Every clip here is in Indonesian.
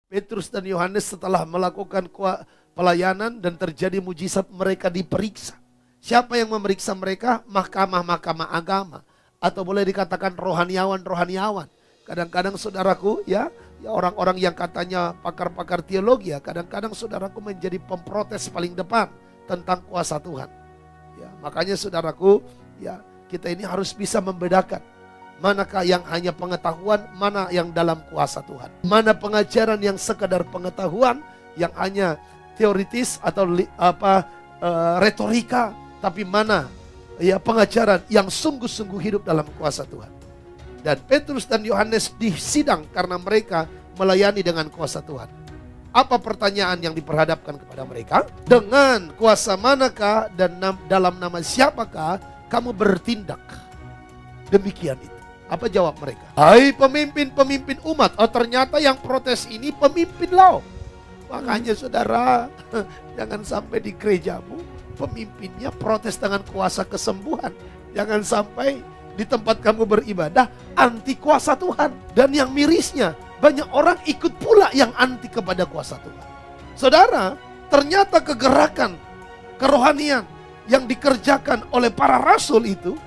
Petrus dan Yohanes setelah melakukan pelayanan dan terjadi mujizat, mereka diperiksa. Siapa yang memeriksa mereka? Mahkamah-mahkamah agama. Atau boleh dikatakan rohaniawan-rohaniawan. Kadang-kadang saudaraku ya orang-orang yang katanya pakar-pakar teologi ya, kadang-kadang saudaraku menjadi pemprotes paling depan tentang kuasa Tuhan. Ya, makanya saudaraku ya, kita ini harus bisa membedakan manakah yang hanya pengetahuan, mana yang dalam kuasa Tuhan. Mana pengajaran yang sekadar pengetahuan, yang hanya teoritis atau retorika, tapi mana ya pengajaran yang sungguh-sungguh hidup dalam kuasa Tuhan. Dan Petrus dan Yohanes disidang karena mereka melayani dengan kuasa Tuhan. Apa pertanyaan yang diperhadapkan kepada mereka? Dengan kuasa manakah dan dalam nama siapakah kamu bertindak demikian itu? Apa jawab mereka? Hai pemimpin-pemimpin umat. Oh, ternyata yang protes ini pemimpin loh. Makanya saudara, jangan sampai di gerejamu pemimpinnya protes dengan kuasa kesembuhan. Jangan sampai di tempat kamu beribadah anti kuasa Tuhan. Dan yang mirisnya, banyak orang ikut pula yang anti kepada kuasa Tuhan. Saudara, ternyata kegerakan kerohanian yang dikerjakan oleh para rasul itu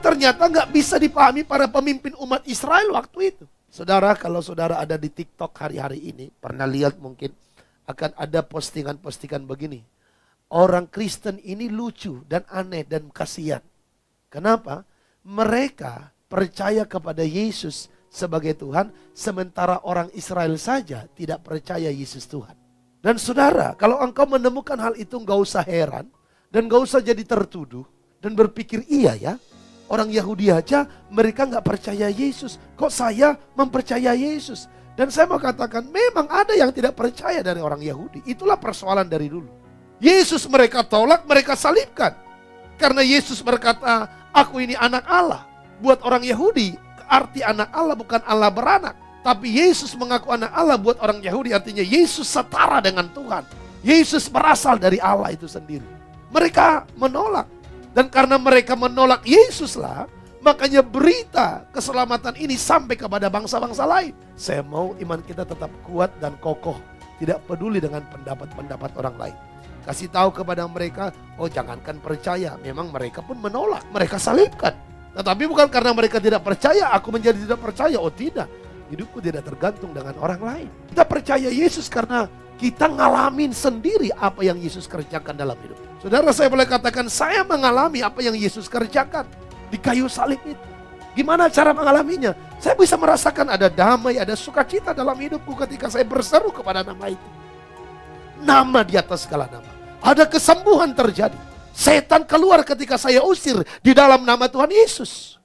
ternyata nggak bisa dipahami para pemimpin umat Israel waktu itu. Saudara, kalau saudara ada di TikTok hari-hari ini, pernah lihat mungkin akan ada postingan-postingan begini. Orang Kristen ini lucu dan aneh dan kasihan. Kenapa? Mereka percaya kepada Yesus sebagai Tuhan, sementara orang Israel saja tidak percaya Yesus Tuhan. Dan saudara, kalau engkau menemukan hal itu, nggak usah heran dan nggak usah jadi tertuduh dan berpikir iya ya. Orang Yahudi aja mereka nggak percaya Yesus. Kok saya mempercaya Yesus? Dan saya mau katakan memang ada yang tidak percaya dari orang Yahudi. Itulah persoalan dari dulu. Yesus mereka tolak, mereka salibkan. Karena Yesus berkata, aku ini anak Allah. Buat orang Yahudi, arti anak Allah bukan Allah beranak. Tapi Yesus mengaku anak Allah buat orang Yahudi artinya Yesus setara dengan Tuhan. Yesus berasal dari Allah itu sendiri. Mereka menolak. Dan karena mereka menolak Yesuslah, makanya berita keselamatan ini sampai kepada bangsa-bangsa lain. Saya mau iman kita tetap kuat dan kokoh. Tidak peduli dengan pendapat-pendapat orang lain. Kasih tahu kepada mereka, oh jangankan percaya. Memang mereka pun menolak, mereka salibkan. Tetapi bukan karena mereka tidak percaya, aku menjadi tidak percaya. Oh tidak, hidupku tidak tergantung dengan orang lain. Kita percaya Yesus karena kita ngalamin sendiri apa yang Yesus kerjakan dalam hidup. Saudara, saya boleh katakan saya mengalami apa yang Yesus kerjakan di kayu salib itu. Gimana cara mengalaminya? Saya bisa merasakan ada damai, ada sukacita dalam hidupku ketika saya berseru kepada nama itu. Nama di atas segala nama. Ada kesembuhan terjadi. Setan keluar ketika saya usir di dalam nama Tuhan Yesus.